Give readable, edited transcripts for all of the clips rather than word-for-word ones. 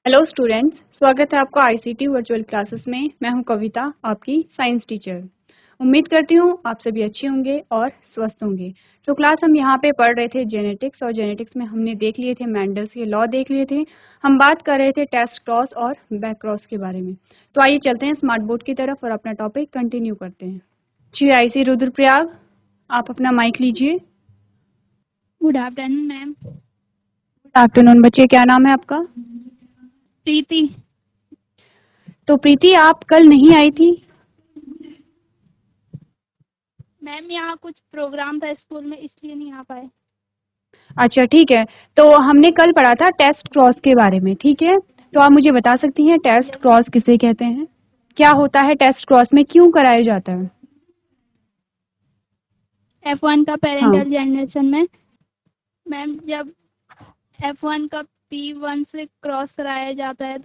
Hello students, स्वागत है आपका आईसीटी वर्चुअल क्लासेस में। मैं हूं कविता, आपकी साइंस टीचर। उम्मीद करती हूं आप सभी अच्छे होंगे और स्वस्थ होंगे। तो क्लास हम यहां पे पढ़ रहे थे जेनेटिक्स, और जेनेटिक्स में हमने देख लिए थे मेंडल्स के लॉ देख लिए थे। हम बात कर रहे थे टेस्ट क्रॉस और बैक क्रॉस के बारे में। तो आइए चलते हैं स्मार्ट बोर्ड की तरफ और अपना टॉपिक कंटिन्यू करते हैं। जी आईसी रुद्रप्रयाग, आप अपना माइक लीजिए। Good afternoon ma'am. Good afternoon बच्चे, क्या नाम है आपका? प्रीति। तो प्रीति, आप कल नहीं आई थी? मैम यहाँ कुछ प्रोग्राम था स्कूल में, इसलिए नहीं आ पाए। अच्छा ठीक है। तो हमने कल पढ़ा था टेस्ट क्रॉस के बारे में, ठीक है? तो आप मुझे बता सकती हैं टेस्ट यस क्रॉस किसे कहते हैं? क्या होता है टेस्ट क्रॉस में, क्यों कराया जाता है? F1 का हाँ, पेरेंटल जनरेशन में मैम जब F1 का P1 से क्रॉस कराया जाता है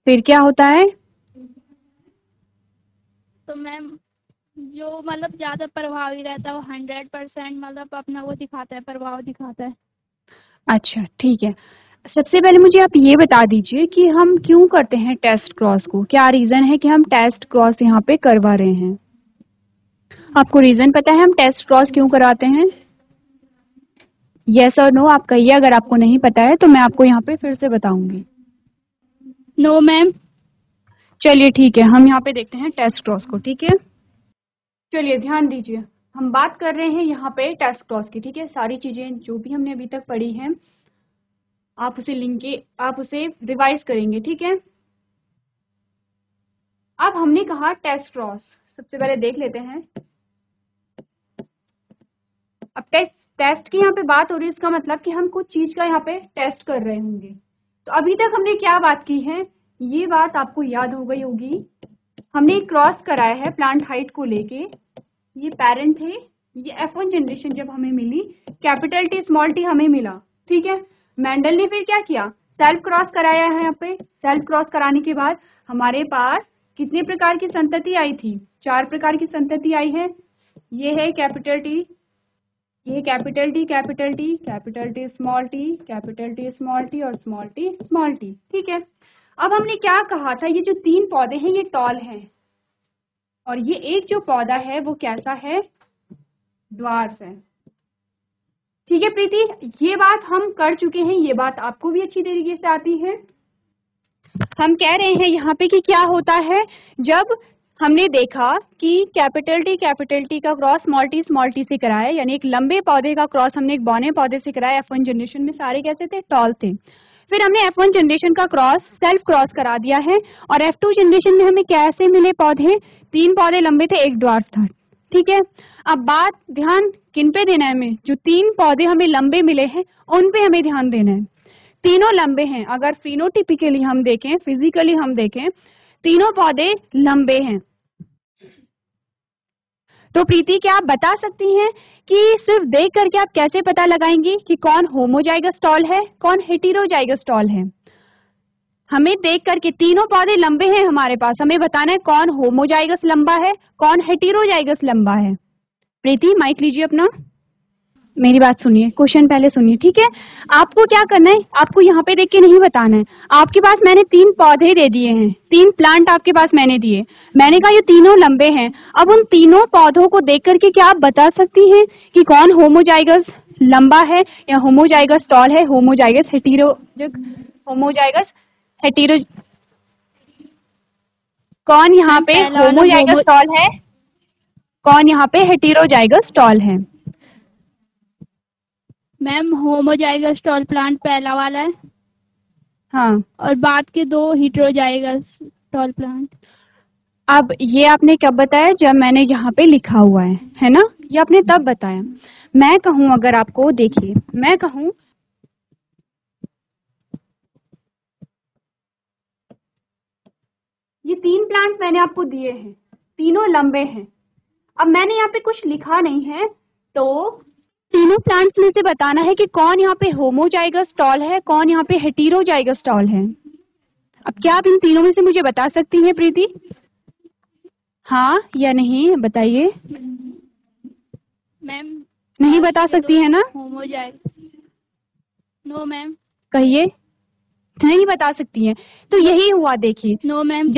फिर क्या होता है? तो मैम जो मतलब ज़्यादा प्रभावी रहता है वो 100% मतलब अपना वो दिखाता है, प्रभाव दिखाता है। अच्छा ठीक है। सबसे पहले मुझे आप ये बता दीजिए कि हम क्यों करते हैं टेस्ट क्रॉस को, क्या रीजन है कि हम टेस्ट क्रॉस यहाँ पे करवा रहे हैं? आपको रीजन पता है हम टेस्ट क्रॉस क्यों करवाते हैं? यस और नो आप कहिए। अगर आपको नहीं पता है तो मैं आपको यहाँ पे फिर से बताऊंगी। No ma'am. चलिए ठीक है, हम यहाँ पे देखते हैं टेस्ट क्रॉस को, ठीक है? चलिए ध्यान दीजिए, हम बात कर रहे हैं यहाँ पे टेस्ट क्रॉस की, ठीक है? सारी चीजें जो भी हमने अभी तक पढ़ी हैं आप उसे लिंक के आप उसे रिवाइज करेंगे, ठीक है? अब हमने कहा टेस्ट क्रॉस, सबसे पहले देख लेते हैं। अब टेस्ट की यहाँ पे बात हो रही है, इसका मतलब कि हम कुछ चीज का यहाँ पे टेस्ट कर रहे होंगे। तो अभी तक हमने क्या बात की है, ये बात आपको याद हो गई होगी। हमने क्रॉस कराया है प्लांट हाइट को लेके। ये पेरेंट थे, ये F1 जनरेशन जब हमें मिली, कैपिटल टी स्मॉल टी हमें मिला, ठीक है? मेंडल ने फिर क्या किया, सेल्फ क्रॉस कराया है। यहाँ पे सेल्फ क्रॉस कराने के बाद हमारे पास कितने प्रकार की संतति आई थी? 4 प्रकार की संतति आई है। ये है कैपिटल टी, ये capital T, capital T, capital T small T, capital T small T और स्मॉल टी स्मॉल टी, ठीक है? अब हमने क्या कहा था, ये जो 3 पौधे हैं ये टॉल हैं, और ये एक जो पौधा है वो कैसा है, ड्वार्फ है। ठीक है प्रीति, ये बात हम कर चुके हैं, ये बात आपको भी अच्छी तरीके से आती है। हम कह रहे हैं यहाँ पे कि क्या होता है, जब हमने देखा कि कैपिटल टी का क्रॉस स्मॉल टी से कराया, यानी एक लंबे पौधे का क्रॉस हमने एक बौने पौधे से कराया। F1 जनरेशन में सारे कैसे थे, टॉल थे। फिर हमने F1 जनरेशन का क्रॉस सेल्फ क्रॉस करा दिया है, और F2 जनरेशन में हमें कैसे मिले पौधे, 3 पौधे लंबे थे, एक ड्वार्फ था, ठीक है? अब बात ध्यान किन पे देना है हमें, जो 3 पौधे हमें लंबे मिले हैं उन पे हमें ध्यान देना है। तीनों लंबे हैं, अगर फिनोटिपिकली हम देखें, फिजिकली हम देखें, तीनों पौधे लंबे हैं। तो प्रीति, क्या आप बता सकती हैं कि सिर्फ देख करके आप कैसे पता लगाएंगी कि कौन होमोजाइगस टॉल है, कौन हेटेरोजाइगस टॉल है? हमें देख करके, तीनों पौधे लंबे हैं हमारे पास, हमें बताना है कौन होमोजाइगस लंबा है, कौन हेटेरोजाइगस लंबा है। प्रीति माइक लीजिए अपना, मेरी बात सुनिए, क्वेश्चन पहले सुनिए, ठीक है? आपको क्या करना है, आपको यहाँ पे देख के नहीं बताना है। आपके पास मैंने 3 पौधे दे दिए हैं, 3 प्लांट आपके पास मैंने दिए, मैंने कहा ये तीनों लंबे हैं। अब उन तीनों पौधों को देख करके क्या आप बता सकती हैं कि कौन होमोजाइगस लंबा है या होमोजाइगस टॉल है, होमोजाइगस हेटेरो, कौन यहाँ मैम पे पहला वाला होमोजाइगस टॉल है, कौन यहाँ पे हेटेरोजाइगस टॉल है? मैम होमोजाइगस टॉल प्लांट पहला वाला है, हाँ, और बाद के 2 हेटेरोजाइगस टॉल प्लांट। अब ये आपने कब बताया, जब मैंने यहाँ पे लिखा हुआ है ना? ये आपने तब बताया। मैं कहूँ अगर आपको, देखिए मैं कहूँ, ये 3 प्लांट मैंने आपको दिए हैं, तीनों लंबे हैं। अब मैंने यहाँ पे कुछ लिखा नहीं है, तो तीनों प्लांट्स में से बताना है कि कौन यहाँ पे होमोजाइगस टॉल है, कौन यहाँ पे हेटेरोजाइगस टॉल है। अब क्या आप इन तीनों में से मुझे बता सकती हैं प्रीति? हाँ या नहीं बताइए। मैम नहीं बता सकती है ना? होमोजाइगस। No ma'am. कहिए। नहीं बता सकती हैं। तो यही हुआ, देखिए नो मैम।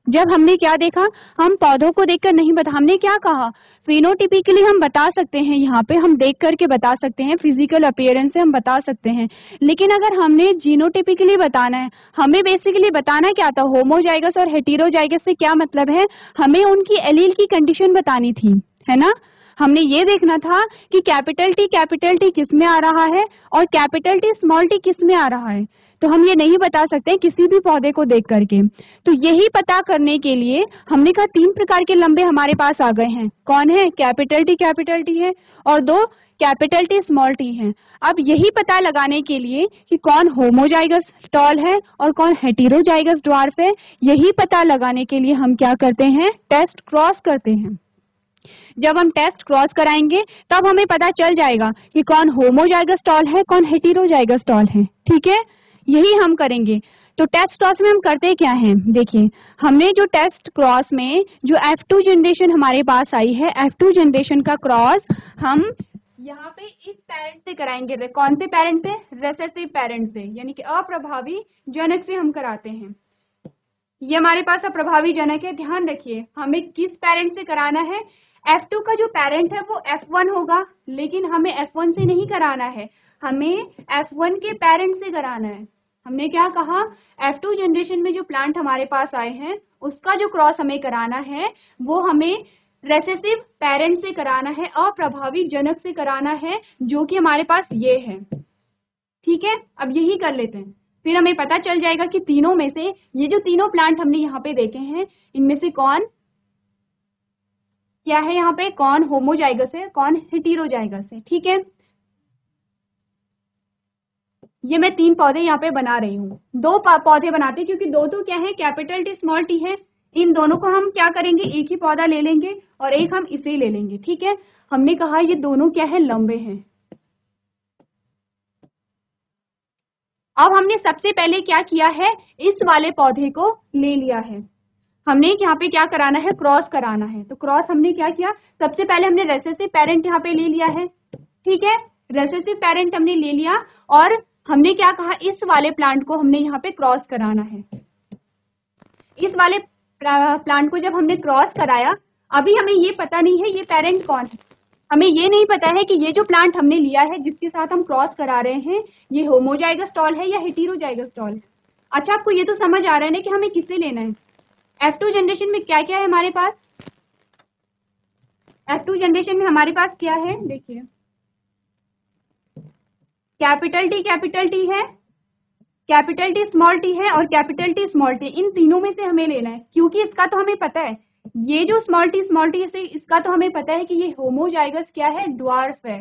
जब हमने क्या देखा, हम पौधों को देखकर नहीं बता, हमने क्या कहा, फिनोटिपिकली हम बता सकते हैं, यहाँ पे हम देख करके बता सकते हैं, फिजिकल अपीयरेंस से हम बता सकते हैं। लेकिन अगर हमने जीनोटिपिकली बताना है, हमें बेसिकली बताना क्या था, होमोजाइगस और हेटेरोजाइगस से क्या मतलब है, हमें उनकी एलील की कंडीशन बतानी थी, है ना। हमने ये देखना था कि कैपिटल टी किस में आ रहा है और कैपिटल टी स्मॉल टी किस में आ रहा है। तो हम ये नहीं बता सकते किसी भी पौधे को देख करके। तो यही पता करने के लिए हमने कहा 3 प्रकार के लंबे हमारे पास आ गए हैं। कौन है, कैपिटल टी है और 2 कैपिटल टी स्मॉल टी है। अब यही पता लगाने के लिए कि कौन होमोजाइगस टॉल है और कौन हेटेरोजाइगस ड्वार्फ है, यही पता लगाने के लिए हम क्या करते हैं, टेस्ट क्रॉस करते हैं। जब हम टेस्ट क्रॉस कराएंगे तब हमें पता चल जाएगा कि कौन होमोजाइगस टॉल है, कौन हेटेरोजाइगस टॉल है। ठीक है, यही हम करेंगे। तो टेस्ट क्रॉस में हम करते क्या हैं, देखिए हमने जो टेस्ट क्रॉस में जो F2 जनरेशन हमारे पास आई है, F2 जनरेशन का क्रॉस हम यहाँ पे इस पेरेंट से कराएंगे। कौन से पेरेंट से, रेसेसिव पेरेंट से, यानी कि अप्रभावी जनक से हम कराते हैं। ये हमारे पास अप्रभावी जनक है। ध्यान रखिए हमें किस पेरेंट से कराना है, F2 का जो पेरेंट है वो F1 होगा, लेकिन हमें F1 से नहीं कराना है, हमें F1 के पेरेंट से कराना है। हमने क्या कहा, F2 जनरेशन में जो प्लांट हमारे पास आए हैं उसका जो क्रॉस हमें कराना है वो हमें रेसेसिव पेरेंट से कराना है, अप्रभावी जनक से कराना है, जो कि हमारे पास ये है। ठीक है, अब यही कर लेते हैं, फिर हमें पता चल जाएगा कि तीनों में से, ये जो तीनों प्लांट हमने यहाँ पे देखे हैं, इनमें से कौन क्या है, यहाँ पे कौन होमोजाइगस है, कौन हेटेरोजाइगस है। ठीक है, ये मैं 3 पौधे यहाँ पे बना रही हूँ, 2 पौधे बनाते क्योंकि 2 तो क्या है, कैपिटल टी स्मॉल टी है। इन दोनों को हम क्या करेंगे, एक ही पौधा ले लेंगे और एक हम इसे ले लेंगे। ठीक है, हमने कहा ये दोनों क्या है, लंबे हैं। अब हमने सबसे पहले क्या किया है, इस वाले पौधे को ले लिया है, हमने यहाँ पे क्या कराना है, क्रॉस कराना है। तो क्रॉस हमने क्या किया, सबसे पहले हमने रेसेसिव पेरेंट यहाँ पे ले लिया है। ठीक है, रेसेसिव पेरेंट हमने ले लिया और हमने क्या कहा, इस वाले प्लांट को हमने यहाँ पे क्रॉस कराना है। इस वाले प्लांट को जब हमने क्रॉस कराया, अभी हमें ये पता नहीं है ये पेरेंट कौन है, हमें ये नहीं पता है कि ये जो प्लांट हमने लिया है जिसके साथ हम क्रॉस करा रहे हैं, ये होमोजाइगस टॉल है या हेटेरोजाइगस टॉल है। अच्छा, आपको ये तो समझ आ रहा है ना कि हमें किसे लेना है। F2 जनरेशन में क्या क्या है हमारे पास, F2 जनरेशन में हमारे पास क्या है, देखिए कैपिटल टी है, कैपिटल टी स्मॉल टी है और कैपिटल टी स्मॉल टी। इन तीनों में से हमें लेना है, क्योंकि इसका तो हमें पता है, ये जो स्मॉल टी से इसका तो हमें पता है कि ये होमोजाइगस क्या है, ड्वार्फ है,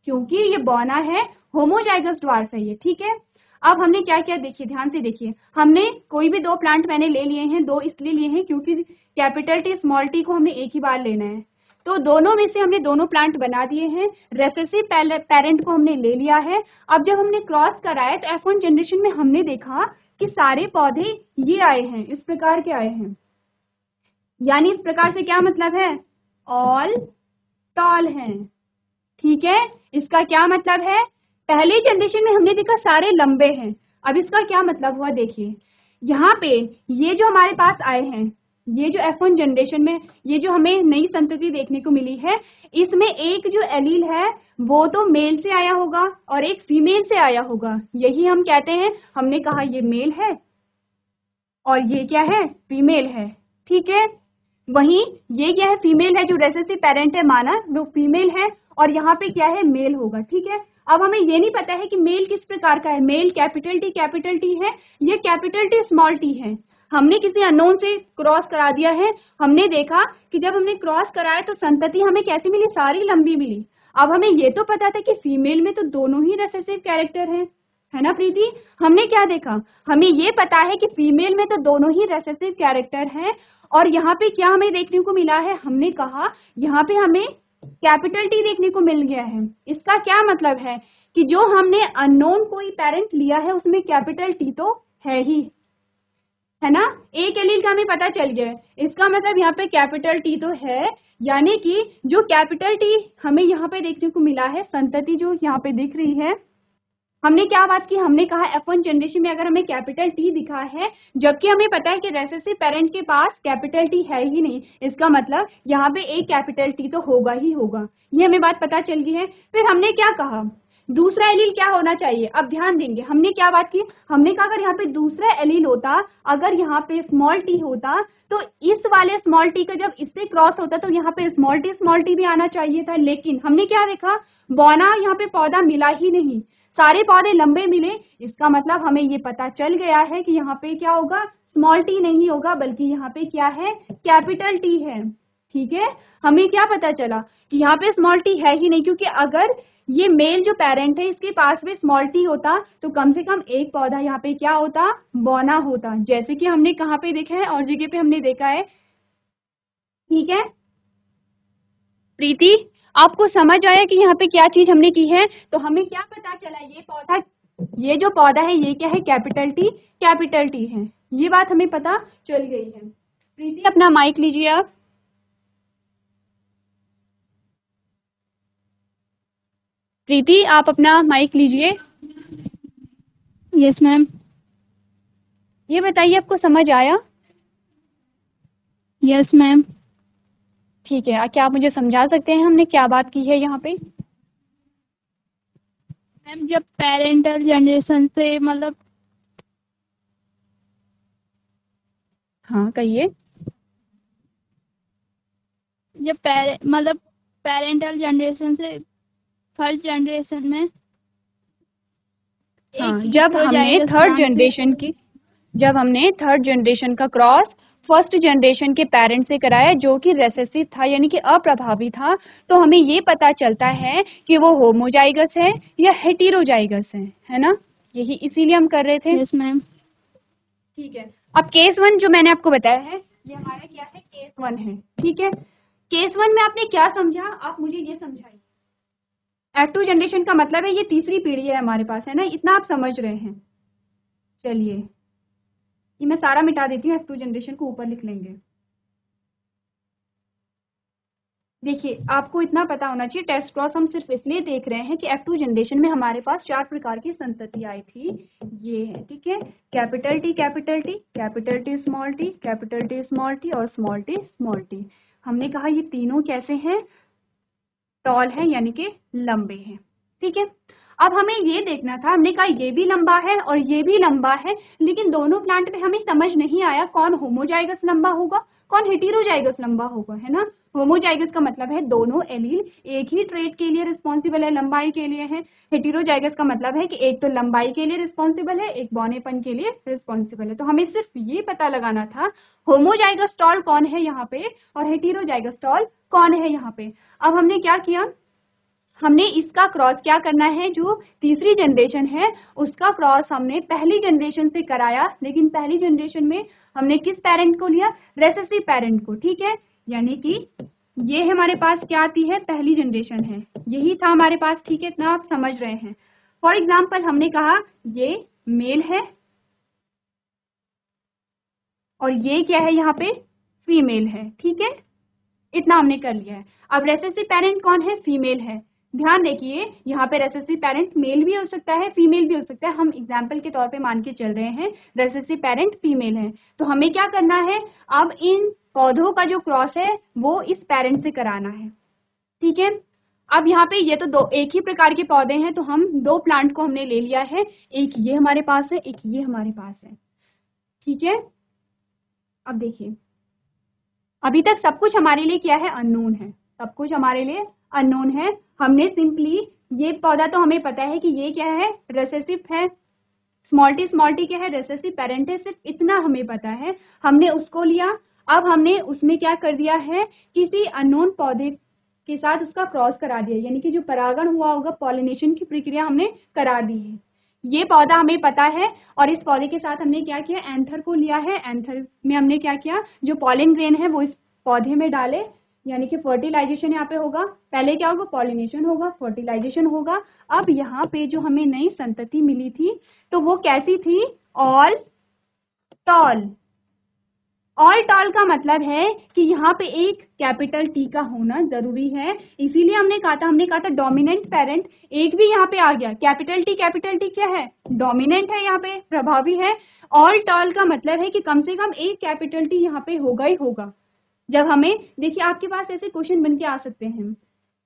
क्योंकि ये बौना है, होमोजाइगस ड्वार्फ है ये। ठीक है, अब हमने क्या किया, देखिए ध्यान से देखिए, हमने कोई भी 2 प्लांट मैंने ले लिए हैं, 2 इसलिए लिए हैं क्योंकि कैपिटल टी स्मॉल टी को हमने एक ही बार लेना है। तो दोनों में से हमने दोनों प्लांट बना दिए हैं, रेसेसिव पेरेंट को हमने ले लिया है। अब जब हमने क्रॉस कराया तो F1 जनरेशन में हमने देखा कि सारे पौधे ये आए हैं, इस प्रकार के आए हैं, यानी इस प्रकार से क्या मतलब है, ऑल टॉल हैं। ठीक है, इसका क्या मतलब है, पहले जनरेशन में हमने देखा सारे लंबे हैं, अब इसका क्या मतलब हुआ, देखिए यहाँ पे ये जो हमारे पास आए हैं, ये जो F1 जनरेशन में ये जो हमें नई संतति देखने को मिली है, इसमें एक जो एलील है वो तो मेल से आया होगा और एक फीमेल से आया होगा, यही हम कहते हैं, हमने कहा ये मेल है और ये क्या है, फीमेल है। ठीक है, वहीं ये क्या है, फीमेल है, जो रेसेसिव पेरेंट है माना वो फीमेल है और यहाँ पे क्या है, मेल होगा। ठीक है, अब हमें ये नहीं पता है कि मेल किस प्रकार का है, मेल कैपिटल टी है, ये कैपिटल टी स्मॉल टी है, हमने किसी अननोन से क्रॉस करा दिया है। हमने देखा कि जब हमने क्रॉस कराया तो संतति हमें कैसी मिली, सारी लंबी मिली। अब हमें ये तो पता था कि फीमेल में तो दोनों ही रेसेसिव कैरेक्टर हैं, है ना प्रीति। हमने क्या देखा, हमें ये पता है कि फीमेल में तो दोनों ही रेसेसिव कैरेक्टर हैं और यहाँ पे क्या हमें देखने को मिला है, हमने कहा यहाँ पे हमें कैपिटल टी देखने को मिल गया है। इसका क्या मतलब है कि जो हमने अननोन कोई पेरेंट लिया है उसमें कैपिटल टी तो है ही, है ना, एक एलील का हमें पता चल गया है, इसका मतलब यहाँ पे कैपिटल टी तो है, यानी कि जो कैपिटल टी हमें यहाँ पे देखने को मिला है, संतति जो यहाँ पे दिख रही है, हमने क्या बात की, हमने कहा F1 जनरेशन में अगर हमें कैपिटल T दिखा है, जबकि हमें पता है कि रेसेसिव पेरेंट के पास कैपिटल T है ही नहीं, इसका मतलब यहाँ पे एक कैपिटल T तो होगा ही होगा। ये हमें बात पता चल गई है। फिर हमने क्या कहा, दूसरा एलील क्या होना चाहिए। अब ध्यान देंगे, हमने क्या बात की, हमने कहा अगर यहाँ पे दूसरा एलील होता, अगर यहाँ पे स्मॉल t होता, तो इस वाले स्मॉल t का जब इससे क्रॉस होता तो यहाँ पे स्मॉल t भी आना चाहिए था। लेकिन हमने क्या देखा, बौना यहाँ पे पौधा मिला ही नहीं, सारे पौधे लंबे मिले। इसका मतलब हमें ये पता चल गया है कि यहाँ पे क्या होगा, स्मॉल टी नहीं होगा, बल्कि यहाँ पे क्या है, कैपिटल टी है। ठीक है, हमें क्या पता चला कि यहाँ पे स्मॉल टी है ही नहीं, क्योंकि अगर ये मेल जो पेरेंट है इसके पास में स्मॉल टी होता तो कम से कम एक पौधा यहाँ पे क्या होता, बौना होता, जैसे कि हमने कहाँ पे देखा है और जगह पे हमने देखा है। ठीक है प्रीति, आपको समझ आया कि यहाँ पे क्या चीज हमने की है। तो हमें क्या पता चला, ये पौधा, ये जो पौधा है ये क्या है, कैपिटल टी है। ये बात हमें पता चल गई है। प्रीति अपना माइक लीजिए आप। प्रीति आप अपना माइक लीजिए। Yes ma'am. ये बताइए आपको समझ आया। Yes ma'am. ठीक है, क्या आप मुझे समझा सकते हैं हमने क्या बात की है यहाँ पे। मैम जब पेरेंटल जनरेशन से मतलब, हाँ कहिए। जब पेरेंटल जनरेशन से फर्स्ट जनरेशन में हाँ, जब हमने थर्ड जनरेशन का क्रॉस फर्स्ट जनरेशन के पेरेंट से कराया जो कि रेसेसिव था, यानी कि अप्रभावी था, तो हमें ये पता चलता है कि वो होमोजाइगस है या हेटेरोजाइगस है ना। यही इसीलिए हम कर रहे थे। Yes ma'am. ठीक है, अब केस 1 जो मैंने आपको बताया है ये हमारा क्या है, केस 1 है। ठीक है, केस 1 में आपने क्या समझा, आप मुझे ये समझाइए। F2 जनरेशन का मतलब है ये तीसरी पीढ़ी है हमारे पास, है ना, इतना आप समझ रहे हैं। चलिए ये मैं सारा मिटा देती हूँ, F2 जनरेशन को ऊपर लिख लेंगे। देखिए आपको इतना पता होना चाहिए, टेस्ट क्रॉस हम सिर्फ इसलिए देख रहे हैं कि F2 जनरेशन में हमारे पास 4 प्रकार की संतति आई थी। ये है, ठीक है, capital T capital T, capital T small T, capital T small T और स्मॉल टी स्मॉल टी। हमने कहा ये तीनों कैसे हैं, टॉल है यानी कि लंबे हैं। ठीक है, अब हमें ये देखना था, हमने कहा ये भी लंबा है और ये भी लंबा है, लेकिन दोनों प्लांट में हमें समझ नहीं आया कौन होमोजाइगस लंबा होगा कौन हेटेरोजाइगस लंबा होगा, है ना। होमोजाइगस का मतलब है दोनों एलील एक ही ट्रेट के लिए रिस्पॉन्सिबल है, लंबाई के लिए है। हेटेरोजाइगस का मतलब है कि एक तो लंबाई के लिए रिस्पॉन्सिबल है, एक बौनेपन के लिए रिस्पॉन्सिबल है। तो हमें सिर्फ ये पता लगाना था होमोजाइगस टॉल कौन है यहाँ पे और हेटेरोजाइगस टॉल कौन है यहाँ पे। अब हमने क्या किया, हमने इसका क्रॉस क्या करना है, जो तीसरी जनरेशन है उसका क्रॉस हमने पहली जनरेशन से कराया, लेकिन पहली जनरेशन में हमने किस पेरेंट को लिया, रेसेसिव पेरेंट को। ठीक है, यानी कि ये हमारे पास क्या आती है, पहली जनरेशन है, यही था हमारे पास। ठीक है, इतना आप समझ रहे हैं। फॉर एग्जाम्पल हमने कहा ये मेल है और ये क्या है यहाँ पे, फीमेल है। ठीक है, इतना हमने कर लिया है। अब रेसेसिव पेरेंट कौन है, फीमेल है। ध्यान देखिए यहाँ पे रेसेसिव पेरेंट मेल भी हो सकता है फीमेल भी हो सकता है, हम एग्जाम्पल के तौर पे मान के चल रहे हैं रेसेसिव पेरेंट फीमेल है। तो हमें क्या करना है, अब इन पौधों का जो क्रॉस है वो इस पेरेंट से कराना है। ठीक है, अब यहाँ पे ये तो दो एक ही प्रकार के पौधे हैं, तो हम दो प्लांट को हमने ले लिया है, एक ये हमारे पास है एक ये हमारे पास है। ठीक है, अब देखिए अभी तक सब कुछ हमारे लिए क्या है, अननोन है, सब कुछ हमारे लिए अननोन है। हमने सिंपली ये पौधा तो हमें पता है कि ये क्या है, रेसेसिव है, स्मॉल टी क्या है, रेसेसिव पेरेंट है, सिर्फ इतना हमें पता है, हमने उसको लिया। अब हमने उसमें क्या कर दिया है, किसी अननोन पौधे के साथ उसका क्रॉस करा दिया, यानी कि जो परागण हुआ होगा, पॉलिनेशन की प्रक्रिया हमने करा दी है। ये पौधा हमें पता है और इस पौधे के साथ हमने क्या किया, एंथर को लिया है। एंथर में हमने क्या किया, जो पॉलिन ग्रेन है वो इस पौधे में डाले, यानी कि फर्टिलाइजेशन यहाँ पे होगा। पहले क्या होगा, पॉलिनेशन होगा, फर्टिलाइजेशन होगा। अब यहाँ पे जो हमें नई संतति मिली थी तो वो कैसी थी, ऑल टॉल। ऑल टॉल का मतलब है कि यहाँ पे एक कैपिटल टी का होना जरूरी है, इसीलिए हमने कहा था डोमिनेंट पेरेंट एक भी यहाँ पे आ गया। कैपिटल टी क्या है, डोमिनेंट है, यहाँ पे प्रभावी है। ऑल टॉल का मतलब है कि कम से कम एक कैपिटल टी यहाँ पे होगा ही होगा। जब हमें देखिए आपके पास ऐसे क्वेश्चन बन के आ सकते हैं,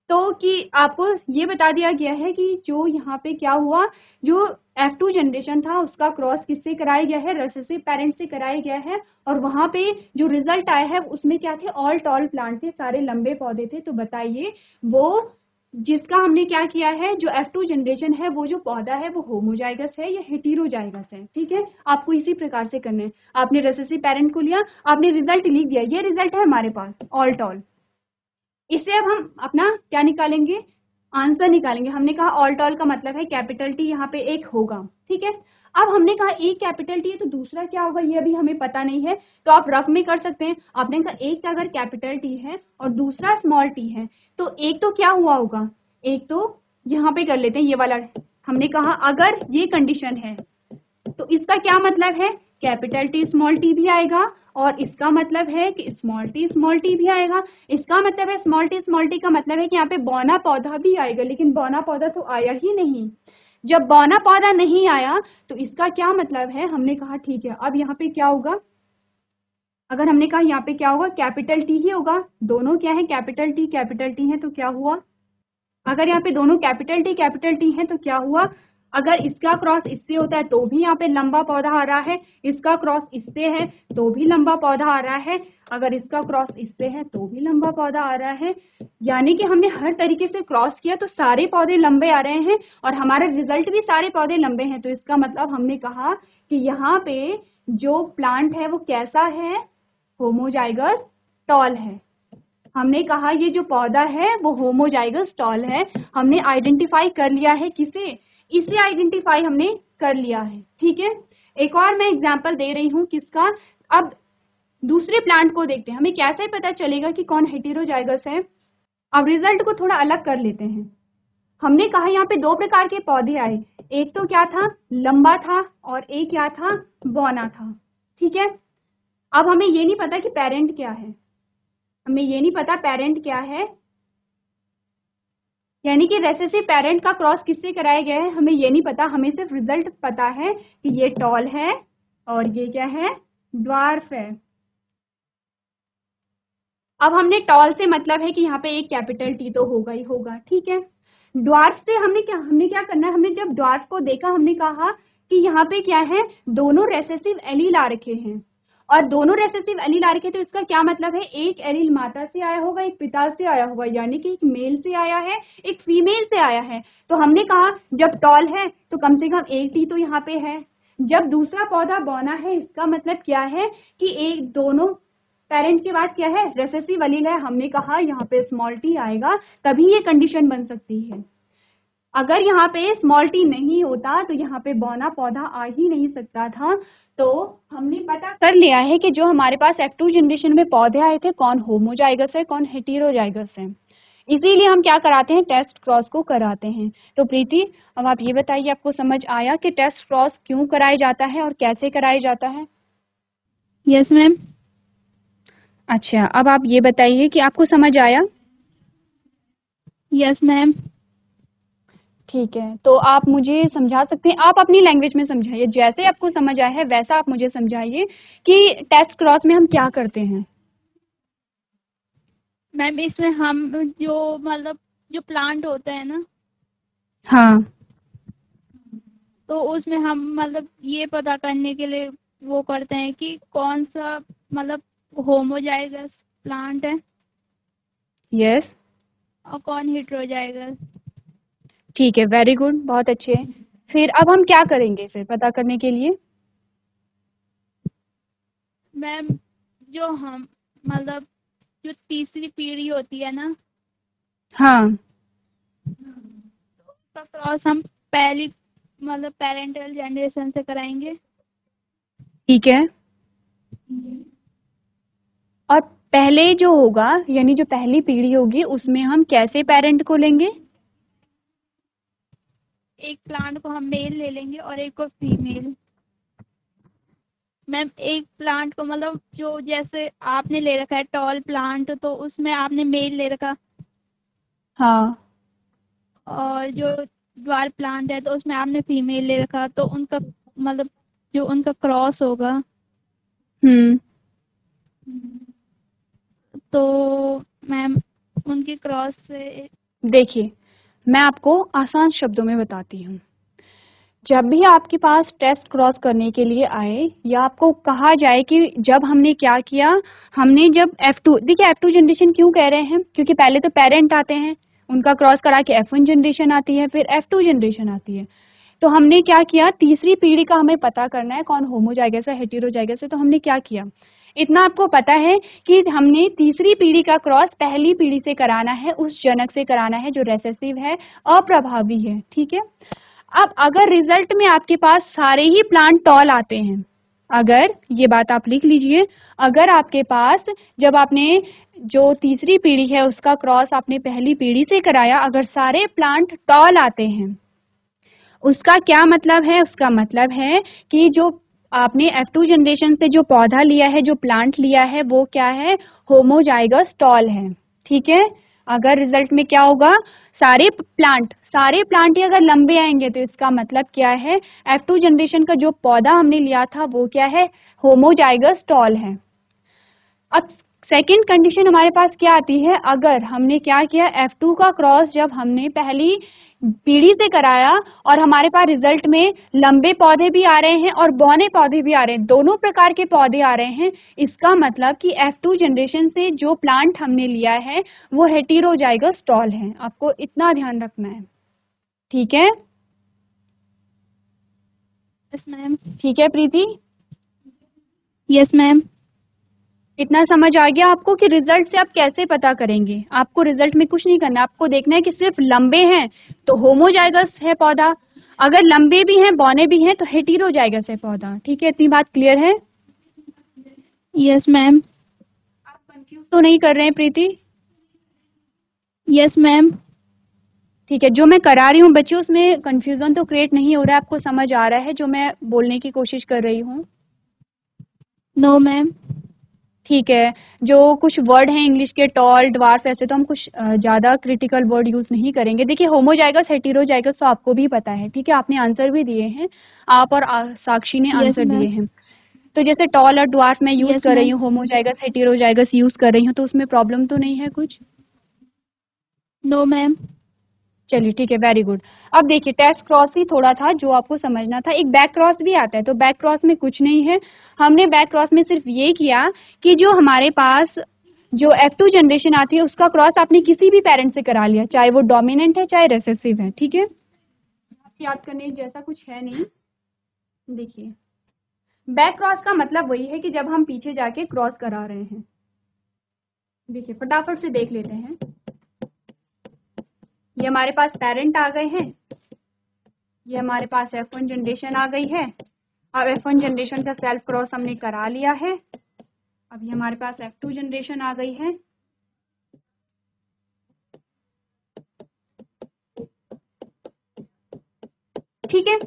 तो कि आपको ये बता दिया गया है कि जो यहाँ पे क्या हुआ, जो F2 जनरेशन था उसका क्रॉस किससे कराया गया है, रिसेसिव पेरेंट से कराया गया है, और वहां पे जो रिजल्ट आया है उसमें क्या थे, ऑल टॉल प्लांट थे, सारे लंबे पौधे थे। तो बताइए वो जिसका हमने क्या किया है, जो F2 जनरेशन है वो जो पौधा है वो होमोजाइगस है या हेटेरोजाइगस है। ठीक है, आपको इसी प्रकार से करना है। आपने रिसेसिव पेरेंट को लिया, आपने रिजल्ट लिख दिया, ये रिजल्ट है हमारे पास ऑल टॉल। इससे अब हम अपना क्या निकालेंगे, आंसर निकालेंगे। हमने कहा ऑल टॉल का मतलब है कैपिटल टी यहाँ पे एक होगा। ठीक है, अब हमने कहा एक कैपिटल टी है तो दूसरा क्या होगा ये अभी हमें पता नहीं है, तो आप रफ में कर सकते हैं। आपने कहा एक अगर कैपिटल टी है और दूसरा स्मॉल टी है, तो एक तो क्या हुआ होगा, एक तो यहाँ पे कर लेते हैं ये वाला। हमने कहा अगर ये कंडीशन है तो इसका क्या मतलब है, कैपिटल टी स्मॉल टी भी आएगा, और इसका मतलब है कि स्मॉल टी भी आएगा। इसका मतलब है स्मॉल टी का मतलब है कि यहाँ पे बौना पौधा भी आएगा, लेकिन बौना पौधा तो आया ही नहीं। जब बौना पौधा नहीं आया तो इसका क्या मतलब है, हमने कहा ठीक है अब यहाँ पे क्या होगा, अगर हमने कहा यहाँ पे क्या होगा, कैपिटल टी ही होगा। दोनों क्या है, कैपिटल टी है, तो क्या हुआ, अगर यहाँ पे दोनों कैपिटल टी है तो क्या हुआ, अगर इसका क्रॉस इससे होता है तो भी यहाँ पे लंबा पौधा आ रहा है, इसका क्रॉस इससे है तो भी लंबा पौधा आ रहा है, अगर इसका क्रॉस इससे है तो भी लंबा पौधा आ रहा है। यानी कि हमने हर तरीके से क्रॉस किया तो सारे पौधे लंबे आ रहे हैं, और हमारा रिजल्ट भी सारे पौधे लंबे हैं। तो इसका मतलब हमने कहा कि यहाँ पे जो प्लांट है वो कैसा है, होमोजाइगस टॉल है। हमने कहा ये जो पौधा है वो होमोजाइगस टॉल है। हमने आइडेंटिफाई कर लिया है किसे, इसे आइडेंटिफाई हमने कर लिया है। ठीक है, एक और मैं एग्जांपल दे रही हूँ किसका। अब दूसरे प्लांट को देखते हैं, हमें कैसे पता चलेगा कि कौन हेटेरोजाइगस है। अब रिजल्ट को थोड़ा अलग कर लेते हैं। हमने कहा यहाँ पे दो प्रकार के पौधे आए, एक तो क्या था, लंबा था, और एक क्या था, बौना था। ठीक है, अब हमें ये नहीं पता कि पेरेंट क्या है, हमें ये नहीं पता पेरेंट क्या है, यानी कि रेसेसिव पेरेंट का क्रॉस किससे कराया गया है हमें ये नहीं पता, हमें सिर्फ रिजल्ट पता है कि ये टॉल है और ये क्या है, ड्वार्फ है। अब हमने टॉल से मतलब है कि यहाँ पे एक कैपिटल टी तो होगा ही होगा। ठीक है, ड्वार्फ से हमने क्या करना है, हमने जब ड्वार्फ को देखा हमने कहा कि यहाँ पे क्या है, दोनों रेसेसिव एलील आ रखे हैं, और दोनों रेसेसिव एलील आ रखे, तो इसका क्या मतलब है, एक एलील माता से आया होगा, एक पिता से आया होगा, यानी कि एक मेल से आया है, एक फीमेल से आया है। तो हमने कहा जब टॉल है तो कम से कम एक टी तो यहाँ पे है। जब दूसरा पौधा बौना है, इसका मतलब क्या है कि एक दोनों पेरेंट के बाद क्या है, रेसेसिव एलील है। हमने कहा यहाँ पे स्मॉल टी आएगा, तभी ये कंडीशन बन सकती है। अगर यहाँ पे स्मॉल टी नहीं होता तो यहाँ पे बौना पौधा आ ही नहीं सकता था। तो हमने पता कर लिया है कि जो हमारे पास F2 जनरेशन में पौधे आए थे कौन होमोजाइगस है कौन हेटेरोजाइगस है, इसीलिए हम क्या कराते हैं, टेस्ट क्रॉस को कराते हैं। तो प्रीति अब आप ये बताइए, आपको समझ आया कि टेस्ट क्रॉस क्यों कराया जाता है और कैसे कराया जाता है? Yes ma'am. अच्छा, अब आप ये बताइए कि आपको समझ आया? Yes ma'am. ठीक है, तो आप मुझे समझा सकते हैं, आप अपनी लैंग्वेज में समझाइए, जैसे आपको समझ आया है वैसा आप मुझे समझाइए कि टेस्ट क्रॉस में हम क्या करते हैं। मैम इसमें हम जो मतलब जो प्लांट होता है ना, हाँ, तो उसमें हम मतलब ये पता करने के लिए वो करते हैं कि कौन सा मतलब होमोजाइगस प्लांट है यस, और कौन हेटेरोजाइगस। ठीक है, वेरी गुड, बहुत अच्छे। फिर अब हम क्या करेंगे फिर पता करने के लिए? मैम जो हम मतलब जो तीसरी पीढ़ी होती है ना, हाँ, उसका क्रॉस हम पहली मतलब पेरेंटल जनरेशन से कराएंगे। ठीक है, और पहले जो होगा यानी जो पहली पीढ़ी होगी उसमें हम कैसे पेरेंट को लेंगे? एक प्लांट को हम मेल ले लेंगे और एक को फीमेल। मैम एक प्लांट को मतलब जो जैसे आपने ले रखा है टॉल प्लांट, तो उसमें आपने मेल ले रखा, हाँ। और जो ड्वार्फ प्लांट है तो उसमें आपने फीमेल ले रखा, तो उनका मतलब जो उनका क्रॉस होगा, हम्म। तो मैम उनकी क्रॉस से। देखिए, मैं आपको आसान शब्दों में बताती हूँ। जब भी आपके पास टेस्ट क्रॉस करने के लिए आए या आपको कहा जाए कि जब हमने क्या किया, हमने जब F2, देखिए F2 जनरेशन क्यों कह रहे हैं, क्योंकि पहले तो पेरेंट आते हैं, उनका क्रॉस करा के F1 जनरेशन आती है, फिर F2 जनरेशन आती है। तो हमने क्या किया, तीसरी पीढ़ी का हमें पता करना है कौन होमोजाइगस है हेटेरोजाइगस है, तो हमने क्या किया, इतना आपको पता है कि हमने तीसरी पीढ़ी का क्रॉस पहली पीढ़ी से कराना है, उस जनक से कराना है जो रेसेसिव है, अप्रभावी है, ठीक है। अब अगर रिजल्ट में आपके पास सारे ही प्लांट टॉल आते हैं, अगर, ये बात आप लिख लीजिए, अगर आपके पास जब आपने जो तीसरी पीढ़ी है उसका क्रॉस आपने पहली पीढ़ी से कराया, अगर सारे प्लांट टॉल आते हैं, उसका क्या मतलब है, उसका मतलब है कि जो आपने F2 जनरेशन से जो पौधा लिया है, जो प्लांट लिया है, वो क्या है, होमोजाइगस टॉल है, ठीक है। अगर रिजल्ट में क्या होगा, सारे प्लांट ही अगर लंबे आएंगे तो इसका मतलब क्या है, F2 जनरेशन का जो पौधा हमने लिया था वो क्या है, होमोजाइगस टॉल है। अब सेकंड कंडीशन हमारे पास क्या आती है, अगर हमने क्या किया, F2 का क्रॉस जब हमने पहली पीढ़ी से कराया और हमारे पास रिजल्ट में लंबे पौधे भी आ रहे हैं और बौने पौधे भी आ रहे हैं, दोनों प्रकार के पौधे आ रहे हैं, इसका मतलब कि F2 जनरेशन से जो प्लांट हमने लिया है वो हेटेरोजाइगस टॉल है। आपको इतना ध्यान रखना है, ठीक है। Yes ma'am. ठीक है प्रीति, यस मैम। इतना समझ आ गया आपको कि रिजल्ट से आप कैसे पता करेंगे। आपको रिजल्ट में कुछ नहीं करना, आपको देखना है कि सिर्फ लंबे हैं तो होमोजाइगस है पौधा, अगर लंबे भी हैं बौने भी हैं तो हेटेरोजाइगस है पौधा, ठीक है। इतनी बात क्लियर है? Yes ma'am. आप कंफ्यूज तो नहीं कर रहे हैं प्रीति? Yes ma'am. ठीक है, जो मैं करा रही हूँ बच्चों उसमें कंफ्यूजन तो क्रिएट नहीं हो रहा है, आपको समझ आ रहा है जो मैं बोलने की कोशिश कर रही हूँ? No ma'am. ठीक है, जो कुछ वर्ड हैं इंग्लिश के, टॉल, ड्वार्फ, ऐसे तो हम कुछ ज़्यादा क्रिटिकल वर्ड यूज़ नहीं करेंगे। देखिए होमोजाइगस हेटेरोजाइगस तो आपको भी पता है, ठीक है, आपने आंसर भी दिए हैं, आप और साक्षी ने यस आंसर दिए मैम। हैं। तो जैसे टॉल और ड्वार्फ मैं यूज़ यस कर रही मैम। हूँ, होमोजाइगस हेटेरोजाइगस यूज़ कर रही हूँ, तो उसमें प्रॉब्लम तो नहीं है कुछ? No ma'am. चलिए ठीक है, वेरी गुड। अब देखिए टेस्ट क्रॉस ही थोड़ा था जो आपको समझना था, एक बैक क्रॉस भी आता है, तो बैक क्रॉस में कुछ नहीं है, हमने बैक क्रॉस में सिर्फ ये किया कि जो हमारे पास जो F2 जनरेशन आती है उसका क्रॉस आपने किसी भी पेरेंट से करा लिया, चाहे वो डोमिनेंट है चाहे रेसेसिव है, ठीक है। याद करने जैसा कुछ है नहीं। देखिए बैक क्रॉस का मतलब वही है कि जब हम पीछे जाके क्रॉस करा रहे हैं। देखिए फटाफट से देख लेते हैं, ये हमारे पास पेरेंट आ गए हैं, ये हमारे पास F1 जनरेशन आ गई है। अब F1 जनरेशन का सेल्फ क्रॉस हमने करा लिया है, अब ये हमारे पास F2 जनरेशन आ गई है। ठीक है,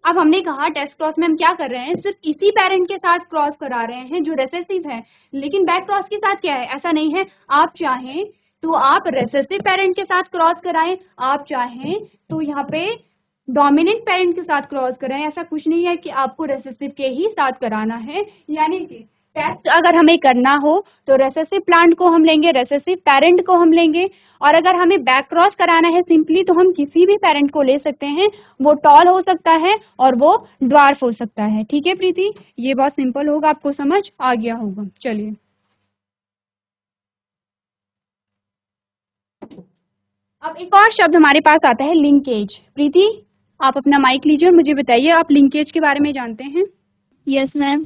अब हमने कहा टेस्ट क्रॉस में हम क्या कर रहे हैं, सिर्फ इसी पेरेंट के साथ क्रॉस करा रहे हैं जो रेसेसिव है, लेकिन बैक क्रॉस के साथ क्या है, ऐसा नहीं है, आप चाहें तो आप रेसेसिव पेरेंट के साथ क्रॉस कराएं, आप चाहें तो यहाँ पे डोमिनेंट पेरेंट के साथ क्रॉस कराएं, ऐसा कुछ नहीं है कि आपको रेसेसिव के ही साथ कराना है। यानी कि टेस्ट अगर हमें करना हो तो रेसेसिव प्लांट को हम लेंगे, रेसेसिव पेरेंट को हम लेंगे, और अगर हमें बैक क्रॉस कराना है सिंपली तो हम किसी भी पेरेंट को ले सकते हैं, वो टॉल हो सकता है और वो ड्वार्फ हो सकता है, ठीक है प्रीति, ये बहुत सिंपल होगा, आपको समझ आ गया होगा। चलिए अब एक और शब्द हमारे पास आता है लिंकेज। प्रीति आप अपना माइक लीजिए और मुझे बताइए आप लिंकेज के बारे में जानते हैं? Yes ma'am.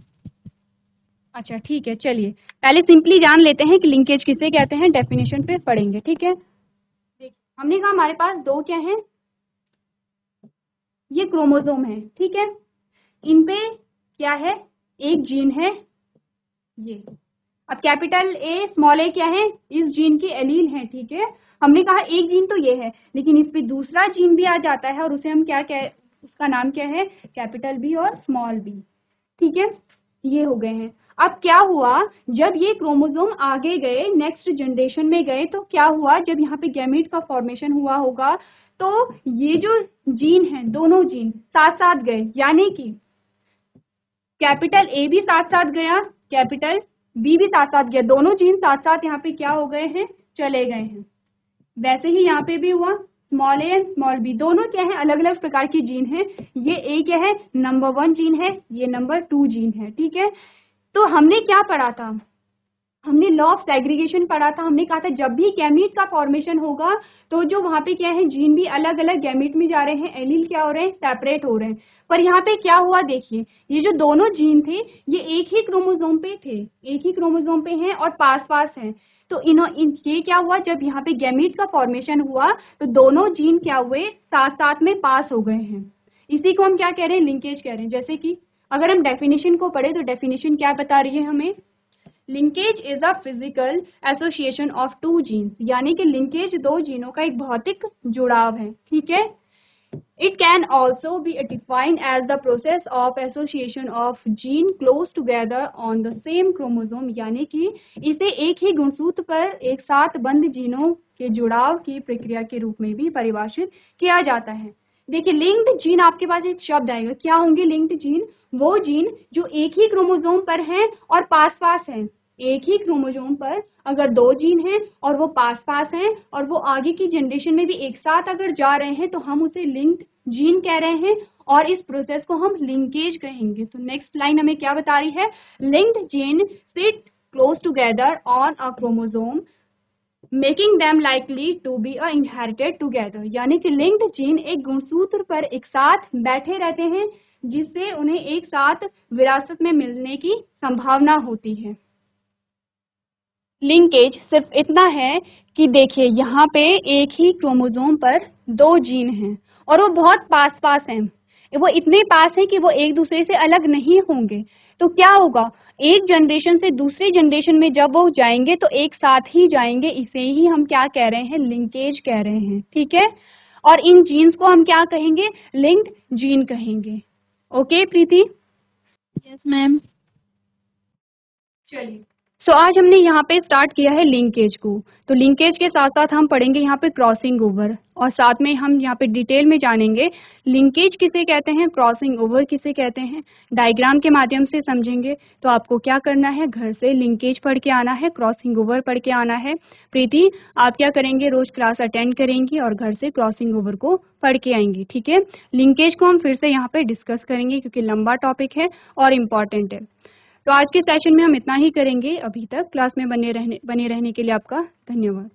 अच्छा ठीक है, चलिए पहले सिंपली जान लेते हैं कि लिंकेज किसे कहते हैं, डेफिनेशन फिर पढ़ेंगे, ठीक है। देखिए हमने कहा हमारे पास दो क्या है, ये क्रोमोसोम है, ठीक है, इन पे क्या है, एक जीन है ये। अब कैपिटल ए स्मॉल ए क्या है, इस जीन की एलील है, ठीक है। हमने कहा एक जीन तो ये है, लेकिन इस पे दूसरा जीन भी आ जाता है और उसे हम क्या कह, उसका नाम क्या है, कैपिटल बी और स्मॉल बी, ठीक है। ये हो गए हैं। अब क्या हुआ, जब ये क्रोमोसोम आगे गए, नेक्स्ट जनरेशन में गए, तो क्या हुआ, जब यहाँ पे गैमीट का फॉर्मेशन हुआ होगा तो ये जो जीन है, दोनों जीन साथ साथ गए, यानी कि कैपिटल ए भी साथ साथ गया, कैपिटल बी भी साथ साथ गया, दोनों जीन साथ साथ यहाँ पे क्या हो गए हैं, चले गए हैं। वैसे ही यहाँ पे भी हुआ, small A and small B दोनों क्या है, अलग अलग प्रकार की जीन है। ये ए क्या है, नंबर 1 जीन है, ये नंबर 2 जीन है, ठीक है। तो हमने क्या पढ़ा था, हमने लॉ ऑफ सेग्रीगेशन पढ़ा था। हमने कहा था जब भी गैमीट का फॉर्मेशन होगा तो जो वहां पे क्या है, जीन भी अलग अलग गैमीट में जा रहे हैं, एलील क्या हो रहे हैं, सेपरेट हो रहे हैं। पर यहाँ पे क्या हुआ, देखिए ये जो दोनों जीन थे ये एक ही क्रोमोसोम पे थे, एक ही क्रोमोसोम पे हैं और पास पास हैं। तो ये क्या हुआ, जब यहाँ पे गैमीट का फॉर्मेशन हुआ तो दोनों जीन क्या हुए, साथ साथ में पास हो गए हैं। इसी को हम क्या कह रहे हैं, लिंकेज कह रहे हैं। जैसे कि अगर हम डेफिनेशन को पढ़े तो डेफिनेशन क्या बता रही है हमें, linkage is a physical association of two genes, यानी कि लिंकेज दो जीनों का एक भौतिक जुड़ाव है, ठीक है। It can also be defined as the process of association of gene close together on the same chromosome, यानी कि इसे एक ही गुणसूत्र पर एक साथ बंद जीनों के जुड़ाव की प्रक्रिया के रूप में भी परिभाषित किया जाता है। देखिए लिंक्ड जीन, आपके पास एक शब्द आएगा, क्या होंगे लिंक्ड जीन, वो जीन जो एक ही क्रोमोसोम पर हैं और पास पास हैं। एक ही क्रोमोसोम पर अगर दो जीन हैं और वो पास पास हैं और वो आगे की जनरेशन में भी एक साथ अगर जा रहे हैं तो हम उसे लिंक्ड जीन कह रहे हैं और इस प्रोसेस को हम लिंकेज कहेंगे। तो नेक्स्ट लाइन हमें क्या बता रही है, linked gene sit close together on a chromosome making them likely to be inherited together, यानी कि लिंक्ड जीन एक गुणसूत्र पर एक साथ बैठे रहते हैं जिससे उन्हें एक साथ विरासत में मिलने की संभावना होती है। लिंकेज सिर्फ इतना है कि देखिए यहाँ पे एक ही क्रोमोसोम पर दो जीन हैं और वो बहुत पास पास हैं, वो इतने पास हैं कि वो एक दूसरे से अलग नहीं होंगे। तो क्या होगा, एक जनरेशन से दूसरी जनरेशन में जब वो जाएंगे तो एक साथ ही जाएंगे, इसे ही हम क्या कह रहे हैं, लिंकेज कह रहे हैं, ठीक है। और इन जीन्स को हम क्या कहेंगे, लिंक्ड जीन कहेंगे। ओके प्रीति? Yes ma'am. चलिए, आज हमने यहाँ पे स्टार्ट किया है लिंकेज को। तो लिंकेज के साथ साथ हम पढ़ेंगे यहाँ पे क्रॉसिंग ओवर, और साथ में हम यहाँ पे डिटेल में जानेंगे लिंकेज किसे कहते हैं, क्रॉसिंग ओवर किसे कहते हैं, डायग्राम के माध्यम से समझेंगे। तो आपको क्या करना है, घर से लिंकेज पढ़ के आना है, क्रॉसिंग ओवर पढ़ के आना है। प्रीति आप क्या करेंगे, रोज क्लास अटेंड करेंगी और घर से क्रॉसिंग ओवर को पढ़ के आएंगी, ठीक है। लिंकेज को हम फिर से यहाँ पे डिस्कस करेंगे क्योंकि लंबा टॉपिक है और इम्पॉर्टेंट है। तो आज के सेशन में हम इतना ही करेंगे। अभी तक क्लास में बने रहने के लिए आपका धन्यवाद।